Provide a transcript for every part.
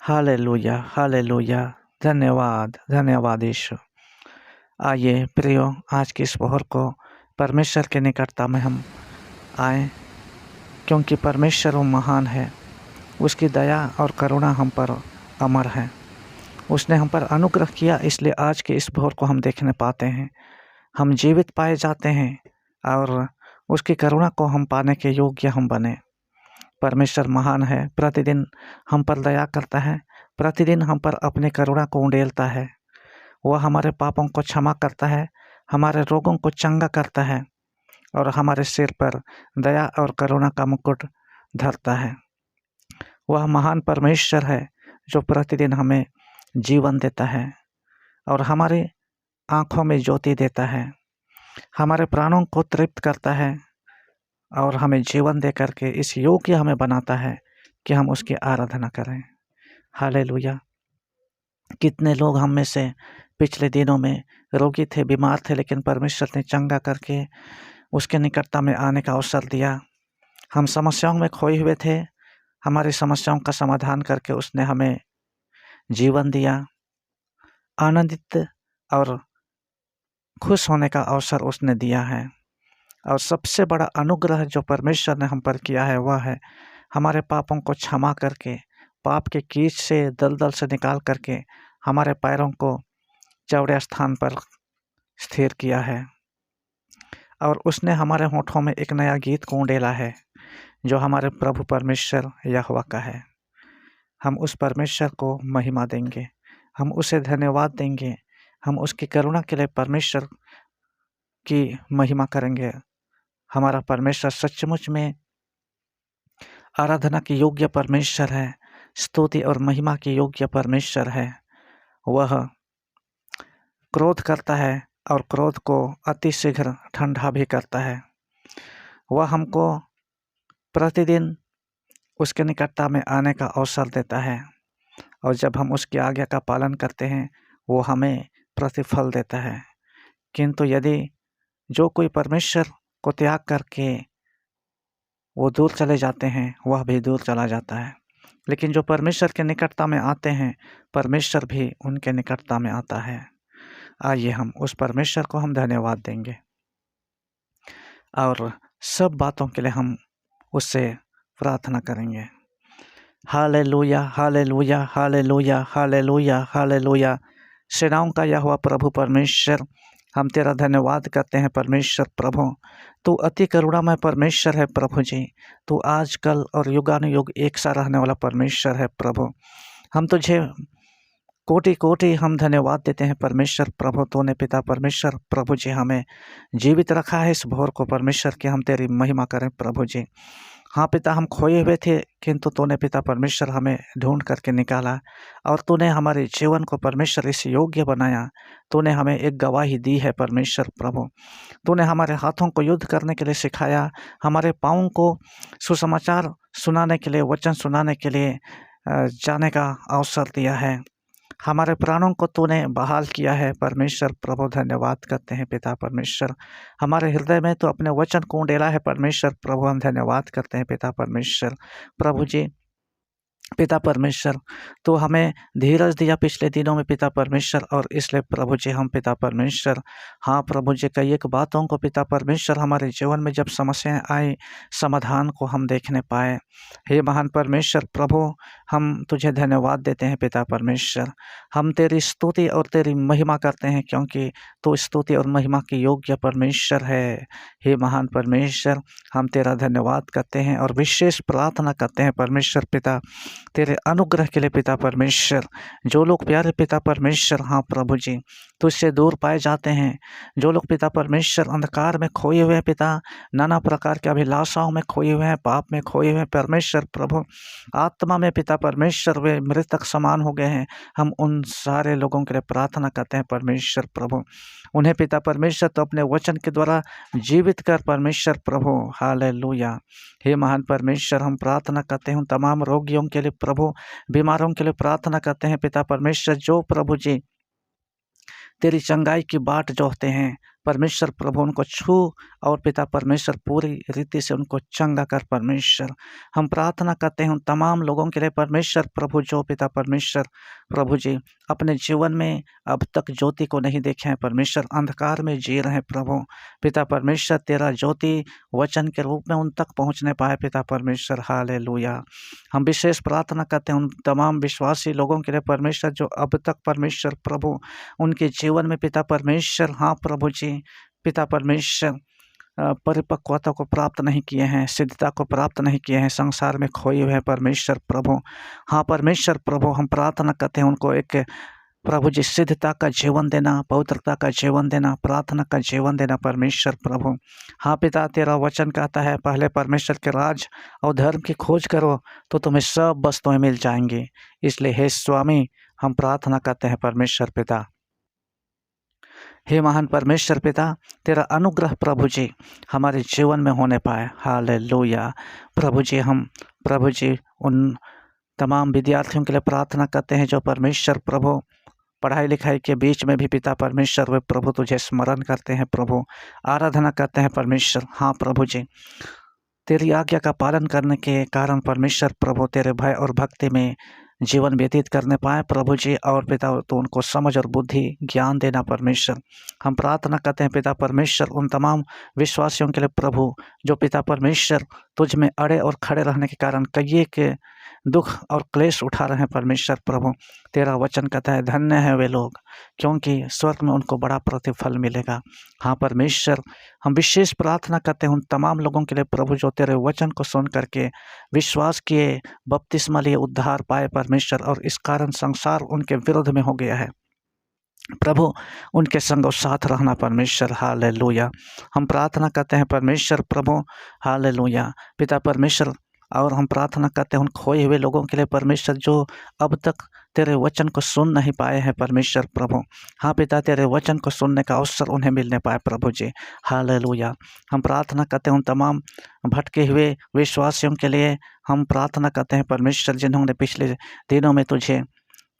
Hallelujah, hallelujah. धन्यवाद, धन्यवाद यीशु। आइए प्रियो, आज की इस पहर को परमेश्वर के निकटता में हम आएँ, क्योंकि परमेश्वर वो महान है। उसकी दया और करुणा हम पर अमर है। उसने हम पर अनुग्रह किया, इसलिए आज के इस पहर को हम देखने पाते हैं। हम जीवित पाए जाते हैं और उसकी करुणा को हम पाने के योग्य हम बने। परमेश्वर महान है, प्रतिदिन हम पर दया करता है, प्रतिदिन हम पर अपनी करुणा को उंडेलता है। वह हमारे पापों को क्षमा करता है, हमारे रोगों को चंगा करता है और हमारे सिर पर दया और करुणा का मुकुट धरता है। वह महान परमेश्वर है जो प्रतिदिन हमें जीवन देता है और हमारी आँखों में ज्योति देता है, हमारे प्राणों को तृप्त करता है और हमें जीवन दे करके इस योग्य हमें बनाता है कि हम उसकी आराधना करें। हालेलुया। कितने लोग हम में से पिछले दिनों में रोगी थे, बीमार थे, लेकिन परमेश्वर ने चंगा करके उसके निकटता में आने का अवसर दिया। हम समस्याओं में खोए हुए थे, हमारी समस्याओं का समाधान करके उसने हमें जीवन दिया। आनंदित और खुश होने का अवसर उसने दिया है। और सबसे बड़ा अनुग्रह जो परमेश्वर ने हम पर किया है वह है हमारे पापों को क्षमा करके, पाप के कीच से, दलदल से निकाल करके हमारे पैरों को चौड़े स्थान पर स्थिर किया है। और उसने हमारे होठों में एक नया गीत को उंडेला है जो हमारे प्रभु परमेश्वर यहोवा का है। हम उस परमेश्वर को महिमा देंगे, हम उसे धन्यवाद देंगे, हम उसकी करुणा के लिए परमेश्वर की महिमा करेंगे। हमारा परमेश्वर सचमुच में आराधना के योग्य परमेश्वर है, स्तुति और महिमा के योग्य परमेश्वर है। वह क्रोध करता है और क्रोध को अति शीघ्र ठंडा भी करता है। वह हमको प्रतिदिन उसके निकटता में आने का अवसर देता है और जब हम उसकी आज्ञा का पालन करते हैं वो हमें प्रतिफल देता है। किंतु यदि जो कोई परमेश्वर को त्याग करके वो दूर चले जाते हैं, वह भी दूर चला जाता है। लेकिन जो परमेश्वर के निकटता में आते हैं, परमेश्वर भी उनके निकटता में आता है। आइए हम उस परमेश्वर को हम धन्यवाद देंगे और सब बातों के लिए हम उससे प्रार्थना करेंगे। Hallelujah, hallelujah, hallelujah, hallelujah, hallelujah. सेनाओं का यहोवा प्रभु परमेश्वर, हम तेरा धन्यवाद करते हैं परमेश्वर प्रभु। तू अति करुणामय परमेश्वर है प्रभु जी। तू आजकल और युगानुयुग एक सा रहने वाला परमेश्वर है प्रभु। हम तुझे कोटि कोटि हम धन्यवाद देते हैं परमेश्वर प्रभु। तूने पिता परमेश्वर प्रभु जी हमें जीवित रखा है इस भोर को परमेश्वर की हम तेरी महिमा करें प्रभु जी। हाँ पिता, हम खोए हुए थे, किंतु तूने पिता परमेश्वर हमें ढूंढ करके निकाला और तूने हमारे जीवन को परमेश्वर इस योग्य बनाया। तूने हमें एक गवाही दी है परमेश्वर प्रभु। तूने हमारे हाथों को युद्ध करने के लिए सिखाया, हमारे पाँवों को सुसमाचार सुनाने के लिए, वचन सुनाने के लिए जाने का अवसर दिया है। हमारे प्राणों को तूने बहाल किया है परमेश्वर प्रभु। धन्यवाद करते हैं पिता परमेश्वर। हमारे हृदय में तो अपने वचन को उंडेला है परमेश्वर प्रभु। हम धन्यवाद करते हैं पिता परमेश्वर प्रभु जी। पिता परमेश्वर, तो हमें धीरज दिया पिछले दिनों में पिता परमेश्वर, और इसलिए प्रभु जी हम पिता परमेश्वर, हाँ प्रभु जी, कई एक बातों को पिता परमेश्वर हमारे जीवन में जब समस्याएं आई, समाधान को हम देखने पाए। हे महान परमेश्वर प्रभु, हम तुझे धन्यवाद देते हैं पिता परमेश्वर। हम तेरी स्तुति और तेरी महिमा करते हैं क्योंकि तू स्तुति और महिमा के योग्य परमेश्वर है। हे महान परमेश्वर, हम तेरा धन्यवाद करते हैं और विशेष प्रार्थना करते हैं परमेश्वर पिता तेरे अनुग्रह के लिए पिता परमेश्वर। जो लोग प्यारे पिता परमेश्वर, हाँ प्रभु जी, तुझसे दूर पाए जाते हैं, जो लोग पिता परमेश्वर अंधकार में खोए हुए हैं पिता, नाना प्रकार के अभिलाषाओं में खोए हुए हैं, पाप में खोए हुए हैं परमेश्वर प्रभु, आत्मा में पिता परमेश्वर वे मृतक समान हो गए हैं, हम उन सारे लोगों के लिए प्रार्थना करते हैं परमेश्वर प्रभु। उन्हें पिता परमेश्वर तो अपने वचन के द्वारा जीवित कर परमेश्वर प्रभु। हालेलुया। हे महान परमेश्वर, हम प्रार्थना करते हैं तमाम रोगियों के लिए प्रभु, बीमारों के लिए प्रार्थना करते हैं पिता परमेश्वर, जो प्रभु जी तेरी चंगाई की बाट जोहते हैं, परमेश्वर प्रभु उनको छू और पिता परमेश्वर पूरी रीति से उनको चंगा कर परमेश्वर। हम प्रार्थना करते हैं उन तमाम लोगों के लिए परमेश्वर प्रभु जो पिता परमेश्वर प्रभु जी अपने जीवन में अब तक ज्योति को नहीं देखे हैं परमेश्वर, अंधकार में जी रहे हैं प्रभु। पिता परमेश्वर तेरा ज्योति वचन के रूप में उन तक पहुंचने पाए पिता परमेश्वर। हालेलुया। हम विशेष प्रार्थना करते हैं उन तमाम विश्वासी लोगों के लिए परमेश्वर जो अब तक परमेश्वर प्रभु उनके जीवन में पिता परमेश्वर हाँ प्रभु जी पिता परमेश्वर परिपक्वता को प्राप्त नहीं किए हैं, सिद्धता को प्राप्त नहीं किए हैं, संसार में खोए हुए हैं परमेश्वर प्रभु। हाँ परमेश्वर प्रभु हम प्रार्थना करते हैं उनको एक प्रभु जी सिद्धता का जीवन देना, पवित्रता का जीवन देना, प्रार्थना का जीवन देना परमेश्वर प्रभु। हाँ पिता तेरा वचन कहता है पहले परमेश्वर के राज और धर्म की खोज करो तो तुम्हें सब वस्तुएं मिल जाएंगी। इसलिए हे स्वामी हम प्रार्थना करते हैं परमेश्वर पिता। हे महान परमेश्वर पिता तेरा अनुग्रह प्रभु जी हमारे जीवन में होने पाए। हालेलुया। प्रभु जी हम प्रभु जी उन तमाम विद्यार्थियों के लिए प्रार्थना करते हैं जो परमेश्वर प्रभु पढ़ाई लिखाई के बीच में भी पिता परमेश्वर वे प्रभु तुझे स्मरण करते हैं प्रभु, आराधना करते हैं परमेश्वर। हाँ प्रभु जी तेरी आज्ञा का पालन करने के कारण परमेश्वर प्रभु तेरे भय और भक्ति में जीवन व्यतीत करने पाए प्रभु जी। और पिता तो उनको समझ और बुद्धि ज्ञान देना परमेश्वर। हम प्रार्थना करते हैं पिता परमेश्वर उन तमाम विश्वासियों के लिए प्रभु जो पिता परमेश्वर तुझ में अड़े और खड़े रहने के कारण कई के दुख और क्लेश उठा रहे हैं परमेश्वर प्रभु। तेरा वचन कहता है धन्य है वे लोग क्योंकि स्वर्ग में उनको बड़ा प्रतिफल मिलेगा। हाँ परमेश्वर हम विशेष प्रार्थना करते हैं उन तमाम लोगों के लिए प्रभु जो तेरे वचन को सुन करके विश्वास किए, बपतिस्मा लिए, उद्धार पाए परमेश्वर और इस कारण संसार उनके विरुद्ध में हो गया है प्रभु, उनके संग और साथ रहना परमेश्वर। हालेलुया। हम प्रार्थना करते हैं परमेश्वर प्रभु हालेलुया पिता परमेश्वर। और हम प्रार्थना करते हैं उन खोए हुए लोगों के लिए परमेश्वर जो अब तक तेरे वचन को सुन नहीं पाए हैं परमेश्वर प्रभु। हाँ पिता तेरे वचन को सुनने का अवसर उन्हें मिलने पाए प्रभु जी। हालेलुया। हम प्रार्थना करते हैं उन तमाम भटके हुए विश्वासियों के लिए हम प्रार्थना करते हैं परमेश्वर जिन्होंने पिछले दिनों में तुझे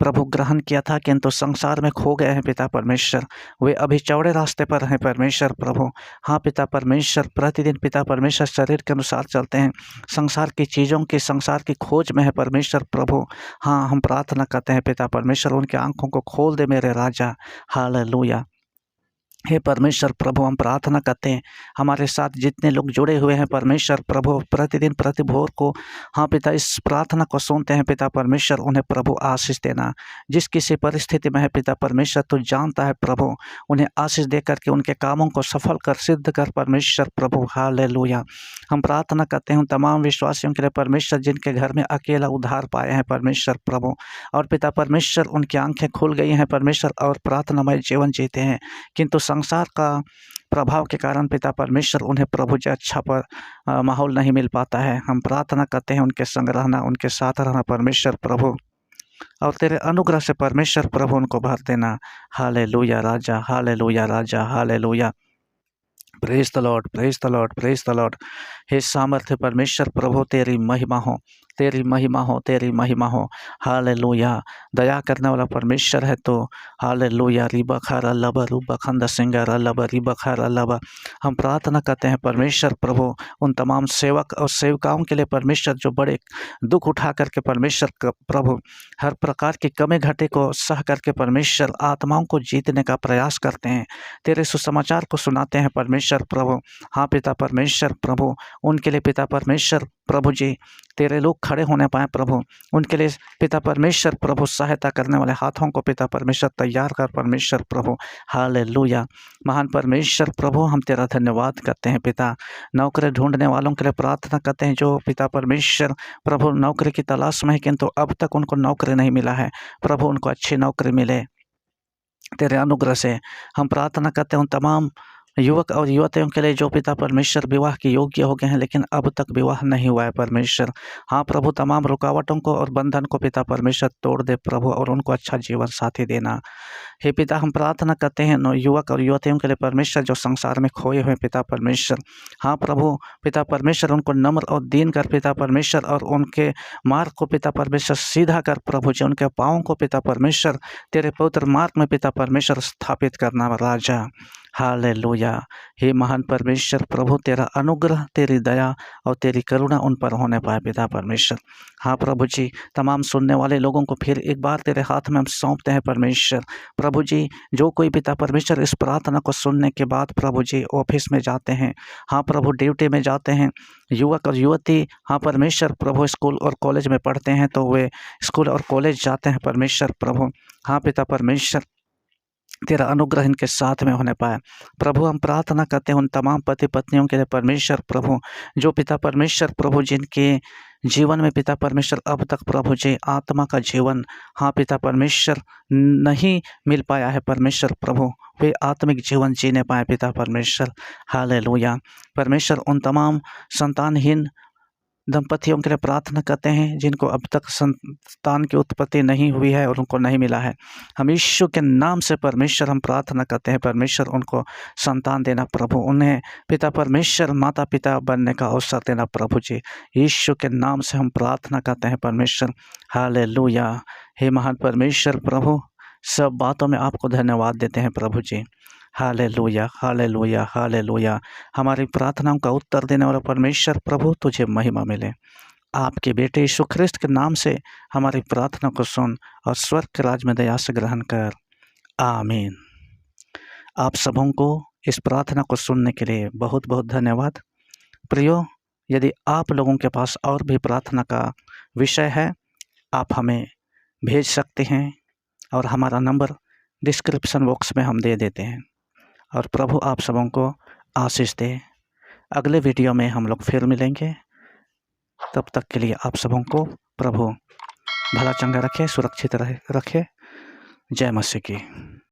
प्रभु ग्रहण किया था किंतु संसार में खो गए हैं पिता परमेश्वर। वे अभी चौड़े रास्ते पर हैं परमेश्वर प्रभु। हाँ पिता परमेश्वर प्रतिदिन पिता परमेश्वर शरीर के अनुसार चलते हैं, संसार की चीज़ों की संसार की खोज में है परमेश्वर प्रभु। हाँ हम प्रार्थना करते हैं पिता परमेश्वर उनकी आंखों को खोल दे मेरे राजा। हालेलुया। हे परमेश्वर प्रभु हम प्रार्थना करते हैं हमारे साथ जितने लोग जुड़े हुए हैं परमेश्वर प्रभु प्रतिदिन प्रति भोर को हाँ पिता इस प्रार्थना को सुनते हैं पिता परमेश्वर उन्हें प्रभु आशीष देना। जिस किसी परिस्थिति में है पिता परमेश्वर तू जानता है प्रभु, उन्हें आशीष दे करके उनके कामों को सफल कर सिद्ध कर परमेश्वर प्रभु। हालेलुया। हम प्रार्थना करते हैं उन तमाम विश्वासियों के लिए परमेश्वर जिनके घर में अकेला उद्धार पाए हैं परमेश्वर प्रभु और पिता परमेश्वर उनकी आंखें खुल गई हैं परमेश्वर और प्रार्थनामय जीवन जीते हैं किंतु संसार का प्रभाव के कारण पिता परमेश्वर उन्हें प्रभु जी अच्छा पर माहौल नहीं मिल पाता है। हम प्रार्थना करते हैं उनके संग रहना, उनके साथ रहना परमेश्वर प्रभु और तेरे अनुग्रह से परमेश्वर प्रभु उनको भर देना। Hallelujah Raja, hallelujah Raja, hallelujah. Praise the Lord, praise the Lord, praise the Lord. हे सामर्थ्य परमेश्वर प्रभु तेरी महिमा हो, तेरी महिमा हो, तेरी महिमा हो। हालेलुया। दया करने वाला परमेश्वर है तो हालेलुया। रिबखर अल्लाह रूबखंद सिंगर अल्लाह रिबखर अल्लाह। हम प्रार्थना करते हैं परमेश्वर प्रभु उन तमाम सेवक और सेविकाओं के लिए परमेश्वर जो बड़े दुख उठा करके परमेश्वर प्रभु हर प्रकार की कमी घटे को सह करके परमेश्वर आत्माओं को जीतने का प्रयास करते हैं, तेरे सुसमाचार को सुनाते हैं परमेश्वर प्रभु। हाँ पिता परमेश्वर प्रभु उनके लिए पिता परमेश्वर प्रभु जी तेरे लोग खड़े होने पाए प्रभु, उनके लिए पिता परमेश्वर प्रभु सहायता करने वाले हाथों को पिता परमेश्वर तैयार कर परमेश्वर प्रभु। हालेलुया। महान परमेश्वर प्रभु हम तेरा धन्यवाद करते हैं पिता। नौकरी ढूंढने वालों के लिए प्रार्थना करते हैं जो पिता परमेश्वर प्रभु नौकरी की तलाश में है किंतु अब तक उनको नौकरी नहीं मिला है प्रभु, उनको अच्छी नौकरी मिले तेरे अनुग्रह से। हम प्रार्थना करते हैं उन तमाम युवक और युवतियों के लिए जो पिता परमेश्वर विवाह के योग्य हो गए हैं लेकिन अब तक विवाह नहीं हुआ है परमेश्वर। हाँ प्रभु तमाम रुकावटों को और बंधन को पिता परमेश्वर तोड़ दे प्रभु और उनको अच्छा जीवन साथी देना। हे पिता हम प्रार्थना करते हैं युवक और युवतियों के लिए परमेश्वर जो संसार में खोए हुए पिता परमेश्वर। हाँ प्रभु पिता परमेश्वर उनको नम्र और दीन कर पिता परमेश्वर और उनके मार्ग को पिता परमेश्वर सीधा कर प्रभु जी, उनके पाँव को पिता परमेश्वर तेरे पवित्र मार्ग में पिता परमेश्वर स्थापित करना राजा। हालेलुया। हे महान परमेश्वर प्रभु, तेरा अनुग्रह, तेरी दया और तेरी करुणा उन पर होने पाए पिता परमेश्वर। हाँ प्रभु जी, तमाम सुनने वाले लोगों को फिर एक बार तेरे हाथ में हम सौंपते हैं परमेश्वर। प्रभु जी, जो कोई पिता परमेश्वर इस प्रार्थना को सुनने के बाद प्रभु जी ऑफिस में जाते हैं, हाँ प्रभु ड्यूटी में जाते हैं, युवक और युवती हाँ परमेश्वर प्रभु स्कूल और कॉलेज में पढ़ते हैं तो वे स्कूल और कॉलेज जाते हैं परमेश्वर प्रभु। हाँ पिता परमेश्वर, तेरा अनुग्रह इनके साथ में होने पाए प्रभु। हम प्रार्थना करते हैं उन तमाम पति पत्नियों के लिए परमेश्वर प्रभु, जो पिता परमेश्वर प्रभु जिनके जीवन में पिता परमेश्वर अब तक प्रभु जी आत्मा का जीवन हाँ पिता परमेश्वर नहीं मिल पाया है परमेश्वर प्रभु, वे आत्मिक जीवन जीने पाए पिता परमेश्वर। हालेलुया। परमेश्वर उन तमाम संतानहीन दंपतियों के लिए प्रार्थना करते हैं जिनको अब तक संतान की उत्पत्ति नहीं हुई है और उनको नहीं मिला है। हम यीशु के नाम से परमेश्वर हम प्रार्थना करते हैं परमेश्वर उनको संतान देना प्रभु, उन्हें पिता परमेश्वर माता पिता बनने का अवसर देना प्रभु जी। यीशु के नाम से हम प्रार्थना करते हैं परमेश्वर। हालेलुया। हे महान परमेश्वर प्रभु, सब बातों में आपको धन्यवाद देते हैं प्रभु जी। Hallelujah, hallelujah, hallelujah. हमारी प्रार्थनाओं का उत्तर देने वाला परमेश्वर प्रभु, तुझे महिमा मिले। आपके बेटे यीशु ख्रिस्त के नाम से हमारी प्रार्थना को सुन और स्वर्ग के राज में दया से ग्रहण कर। आमीन। आप सबों को इस प्रार्थना को सुनने के लिए बहुत बहुत धन्यवाद। प्रियो, यदि आप लोगों के पास और भी प्रार्थना का विषय है, आप हमें भेज सकते हैं और हमारा नंबर डिस्क्रिप्शन बॉक्स में हम दे देते हैं। और प्रभु आप सबों को आशीष दे। अगले वीडियो में हम लोग फिर मिलेंगे। तब तक के लिए आप सबों को प्रभु भला चंगा रखे, सुरक्षित रखे। जय मसीह की।